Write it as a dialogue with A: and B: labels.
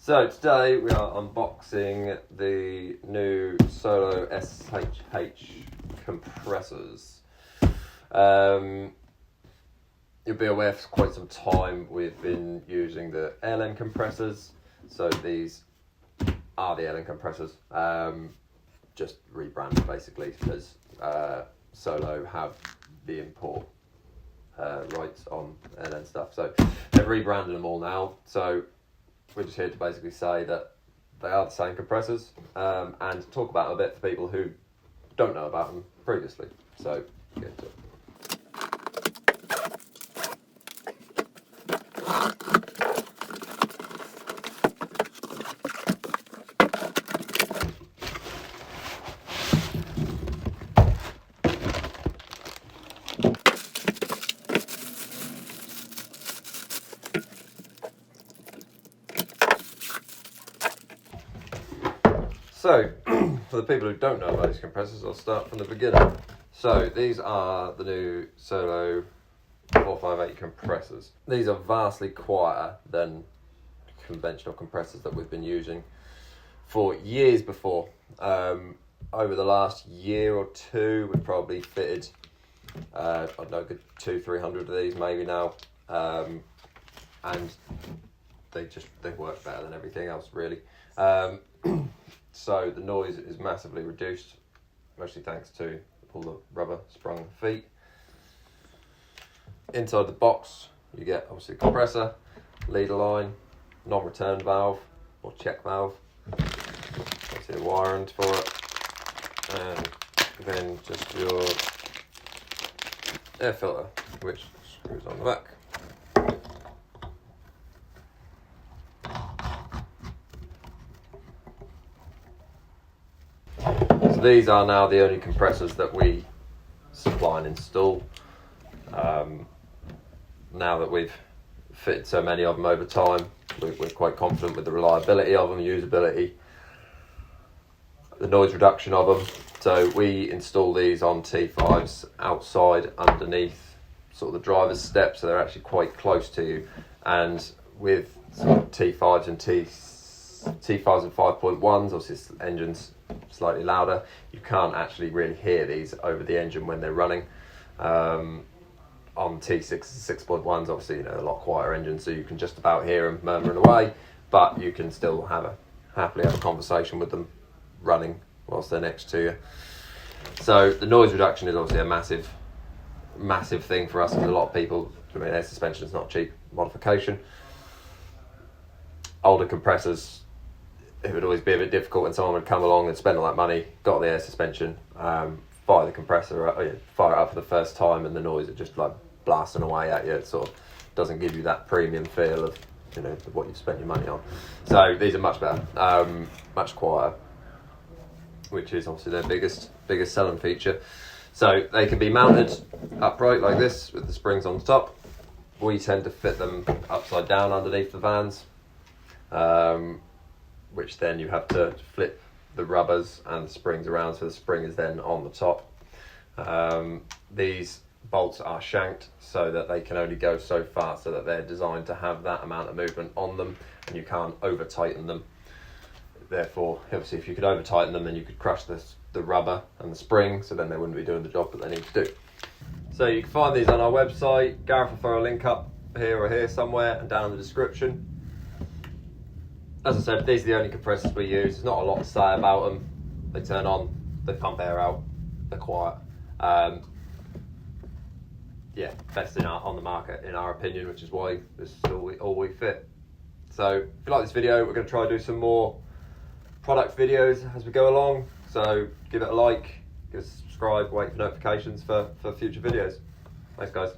A: So today we are unboxing the new Solow SHH compressors. You'll be aware for quite some time we've been using the ALOT compressors. So these are the ALOT compressors, just rebranded basically because Solow have the import rights on ALOT stuff. So they've rebranded them all now. So we're just here to basically say that they are the same compressors and talk about them a bit for people who don't know about them previously. So get into it. So, for the people who don't know about these compressors, I'll start from the beginning. So, these are the new Solow 458 compressors. These are vastly quieter than conventional compressors that we've been using for years before. Over the last year or two, we've probably fitted, I don't know, good 200-300 of these maybe now. And they work better than everything else, really. So the noise is massively reduced, mostly thanks to all the rubber sprung feet. Inside the box, you get obviously a compressor, leader line, non-return valve or check valve, obviously a wire end for it, and then just your air filter, which screws on the back. So these are now the only compressors that we supply and install. Now that we've fitted so many of them over time, we're quite confident with the reliability of them, usability, the noise reduction of them. So we install these on T5s outside underneath sort of the driver's step, so they're actually quite close to you. And with sort of T5s and T5s and 5.1s, obviously this engine's slightly louder, you can't actually really hear these over the engine when they're running. On T6 and 6.1s, obviously, a lot quieter engine, so you can just about hear them murmuring away, but you can still happily have a conversation with them running whilst they're next to you. So the noise reduction is obviously a massive thing for us, because a lot of people, air suspension is not a cheap modification. Older compressors, it would always be a bit difficult when someone would come along and spend all that money, got the air suspension, fire the compressor, fire it up for the first time, and the noise is just like blasting away at you. It sort of doesn't give you that premium feel of what you've spent your money on. So these are much better, much quieter, which is obviously their biggest selling feature. So they can be mounted upright like this with the springs on the top. We tend to fit them upside down underneath the vans, which then you have to flip the rubbers and the springs around, so the spring is then on the top. These bolts are shanked so that they can only go so far, so that they're designed to have that amount of movement on them, and you can't over tighten them. Therefore, obviously, if you could over tighten them, then you could crush the rubber and the spring, so then they wouldn't be doing the job that they need to do. So you can find these on our website. Gareth will throw a link up here or here somewhere and down in the description. As I said, these are the only compressors we use. There's not a lot to say about them. They turn on, they pump air out, they're quiet. Yeah, best on the market in our opinion, which is why this is all we fit. So if you like this video, we're going to try and do some more product videos as we go along. So give it a like, give us a subscribe, wait for notifications for future videos. Thanks guys.